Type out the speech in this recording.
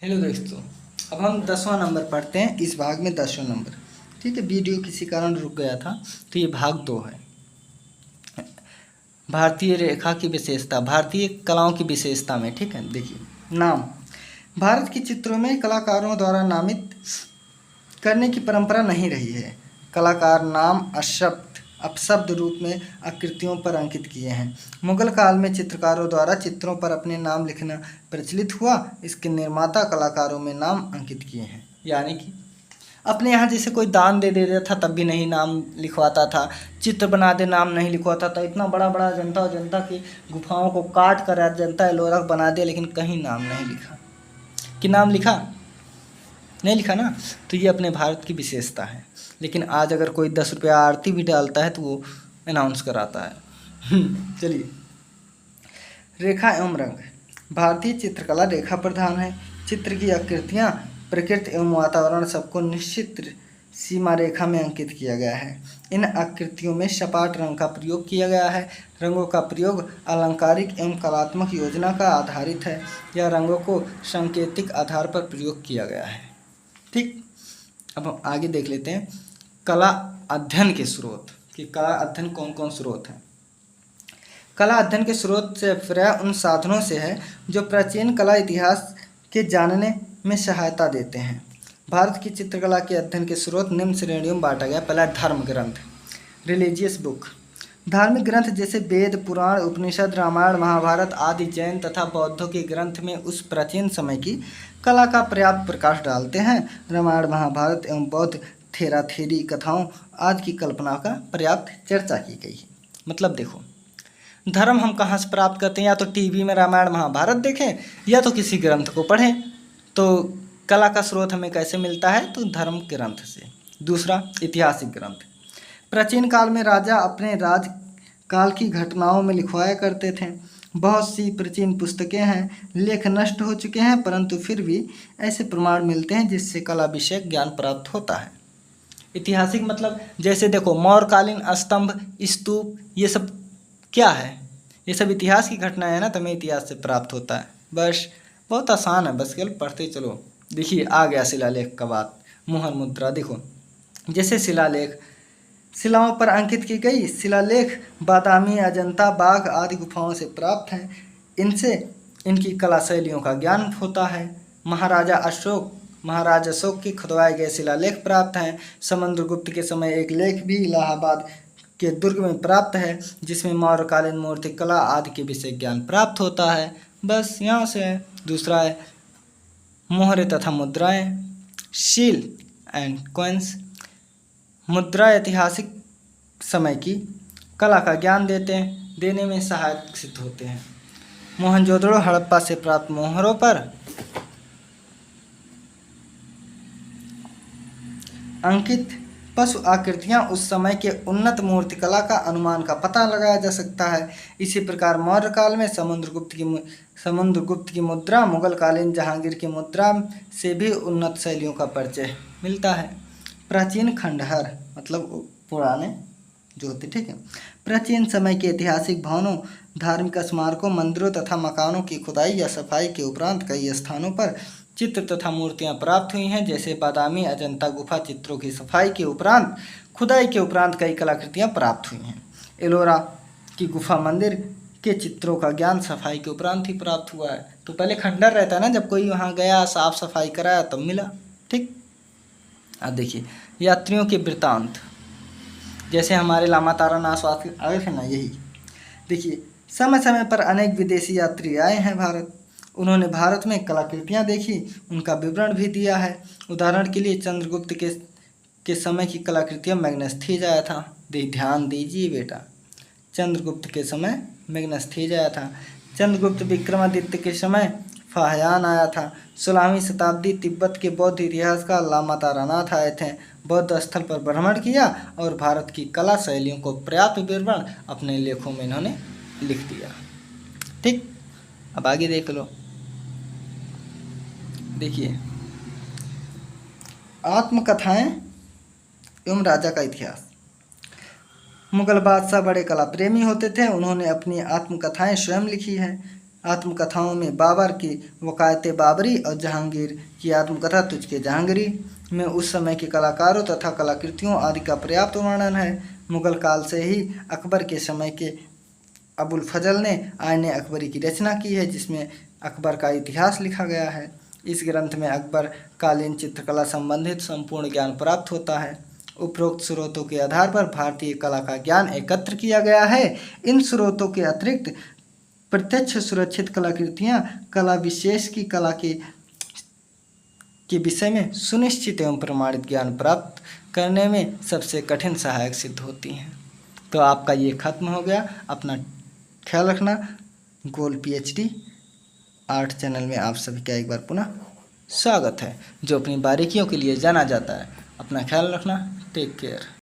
Hello दोस्तों, अब हम 10वां नंबर पढ़ते हैं। इस भाग में 10वां नंबर। ठीक है, वीडियो किसी कारण रुक गया था तो ये भाग 2 है। भारतीय रेखा की विशेषता, भारतीय कलाओं की विशेषता में। ठीक है, देखिए नाम। भारत के चित्रों में कलाकारों द्वारा नामित करने की परंपरा नहीं रही है। कलाकार नाम अपशब्द रूप में आकृतियों पर अंकित किए हैं। मुगल काल में चित्रकारों द्वारा चित्रों पर अपने नाम लिखना प्रचलित हुआ। इसके निर्माता कलाकारों में नाम अंकित किए हैं, यानी कि अपने यहाँ जैसे कोई दान दे देता था तब भी नहीं नाम लिखवाता था, चित्र बना दे नाम नहीं लिखवाता था। इतना बड़ा बड़ा जनता की गुफाओं को काट कर जनता एलोरा बना दे, लेकिन कहीं नाम नहीं लिखा। कि नाम लिखा नहीं लिखा ना। तो ये अपने भारत की विशेषता है। लेकिन आज अगर कोई 10 रुपया आरती भी डालता है तो वो अनाउंस कराता है। चलिए, रेखा एवं रंग। भारतीय चित्रकला रेखा प्रधान है। चित्र की आकृतियाँ, प्रकृति एवं वातावरण सबको निश्चित सीमा रेखा में अंकित किया गया है। इन आकृतियों में सपाट रंग का प्रयोग किया गया है। रंगों का प्रयोग अलंकारिक एवं कलात्मक योजना का आधारित है। या रंगों को सांकेतिक आधार पर प्रयोग किया गया है। ठीक, अब हम आगे देख लेते हैं कला अध्ययन के स्रोत, कि कला अध्ययन कौन कौन स्रोत हैं। कला अध्ययन के स्रोत से प्राय उन साधनों से है जो प्राचीन कला इतिहास के जानने में सहायता देते हैं। भारत की चित्रकला के अध्ययन के स्रोत निम्न श्रेणियों में बांटा गया। पहला, धर्म ग्रंथ, रिलीजियस बुक। धार्मिक ग्रंथ जैसे वेद, पुराण, उपनिषद, रामायण, महाभारत आदि जैन तथा बौद्धों के ग्रंथ में उस प्राचीन समय की कला का पर्याप्त प्रकाश डालते हैं। रामायण, महाभारत एवं बौद्ध थेराथेरी कथाओं आदि की कल्पना का पर्याप्त चर्चा की गई है। मतलब देखो, धर्म हम कहाँ से प्राप्त करते हैं? या तो टीवी में रामायण महाभारत देखें या तो किसी ग्रंथ को पढ़ें। तो कला का स्रोत हमें कैसे मिलता है? तो धर्म ग्रंथ से। दूसरा, ऐतिहासिक ग्रंथ। प्राचीन काल में राजा अपने राज काल की घटनाओं में लिखवाया करते थे। बहुत सी प्राचीन पुस्तकें हैं, लेख नष्ट हो चुके हैं, परंतु फिर भी ऐसे प्रमाण मिलते हैं जिससे कला विषयक ज्ञान प्राप्त होता है। ऐतिहासिक मतलब जैसे देखो, मौर्यकालीन स्तंभ, स्तूप, ये सब क्या है? ये सब इतिहास की घटनाएं हैं ना, तो हमें इतिहास से प्राप्त होता है। बस बहुत आसान है, बस केवल पढ़ते चलो। देखिए, आ गया शिलालेख का बात। मुहर मुद्रा देखो, जैसे शिलालेख, शिलाओं पर अंकित की गई शिलालेख बादामी, अजंता, बाघ आदि गुफाओं से प्राप्त हैं। इनसे इनकी कला शैलियों का ज्ञान होता है। महाराज अशोक के खुदवाए गए शिलालेख प्राप्त हैं। समुद्रगुप्त के समय एक लेख भी इलाहाबाद के दुर्ग में प्राप्त है, जिसमें मौर्यकालीन मूर्तिकला आदि के विषय ज्ञान प्राप्त होता है। बस यहाँ से है। दूसरा है मोहरे तथा मुद्राएं, शील एंड कॉइन्स। मुद्रा ऐतिहासिक समय की कला का ज्ञान देने में सहायक सिद्ध होते हैं। मोहनजोदड़ो हड़प्पा से प्राप्त मोहरों पर अंकित पशु आकृतियां उस समय के उन्नत मूर्तिकला का अनुमान का पता लगाया जा सकता है। इसी प्रकार मौर्य काल में समुद्रगुप्त की मुद्रा, मुगल कालीन जहांगीर की मुद्रा से भी उन्नत शैलियों का परिचय मिलता है। प्राचीन खंडहर मतलब पुराने जो होते, ठीक है। प्राचीन समय के ऐतिहासिक भवनों, धार्मिक स्मारकों, मंदिरों तथा मकानों की खुदाई या सफाई के उपरांत कई स्थानों पर चित्र तथा मूर्तियां प्राप्त हुई हैं। जैसे बादामी, अजंता गुफा चित्रों की सफाई के उपरांत, खुदाई के उपरांत कई कलाकृतियां प्राप्त हुई हैं। एलोरा की गुफा मंदिर के चित्रों का ज्ञान सफाई के उपरांत ही प्राप्त हुआ है। तो पहले खंडहर रहता है ना, जब कोई वहाँ गया, साफ सफाई कराया तब मिला। ठीक, अब देखिए यात्रियों के वृत्तांत, जैसे हमारे लामा तारानाथ आए थे ना, यही देखिए। समय समय पर अनेक विदेशी यात्री आए हैं भारत। उन्होंने भारत में कलाकृतियाँ देखी, उनका विवरण भी दिया है। उदाहरण के लिए चंद्रगुप्त के समय की कलाकृतियाँ मैग्नेस्थीज आया था। ध्यान दीजिए बेटा, चंद्रगुप्त के समय मैग्नेस्थीज आया था। चंद्रगुप्त विक्रमादित्य के समय फाहयान आया था। 16वीं शताब्दी तिब्बत के बौद्ध इतिहासकार लामा तारानाथ आए थे। बौद्ध स्थल पर भ्रमण किया और भारत की कला शैलियों को पर्याप्त विवरण अपने लेखों में इन्होंने लिख दिया। ठीक, अब आगे देख लो। देखिए, आत्मकथाएं एवं राजा का इतिहास। मुगल बादशाह बड़े कला प्रेमी होते थे। उन्होंने अपनी आत्मकथाएं स्वयं लिखी है। आत्मकथाओं में बाबर की वकायत बाबरी और जहांगीर की आत्मकथा तुझके जहांगीरी में उस समय के कलाकारों तथा कलाकृतियों आदि का पर्याप्त वर्णन है। मुगल काल से ही अकबर के समय के अबुल फजल ने आईने अकबरी की रचना की है, जिसमें अकबर का इतिहास लिखा गया है। इस ग्रंथ में अकबर कालीन चित्रकला संबंधित संपूर्ण ज्ञान प्राप्त होता है। उपरोक्त स्रोतों के आधार पर भारतीय कला का ज्ञान एकत्र किया गया है। इन स्रोतों के अतिरिक्त प्रत्यक्ष सुरक्षित कलाकृतियाँ कला विशेष की कला के विषय में सुनिश्चित एवं प्रमाणित ज्ञान प्राप्त करने में सबसे कठिन सहायक सिद्ध होती हैं। तो आपका ये खत्म हो गया। अपना ख्याल रखना। गोल PhD आर्ट चैनल में आप सभी का एक बार पुनः स्वागत है, जो अपनी बारीकियों के लिए जाना जाता है। अपना ख्याल रखना। Take care.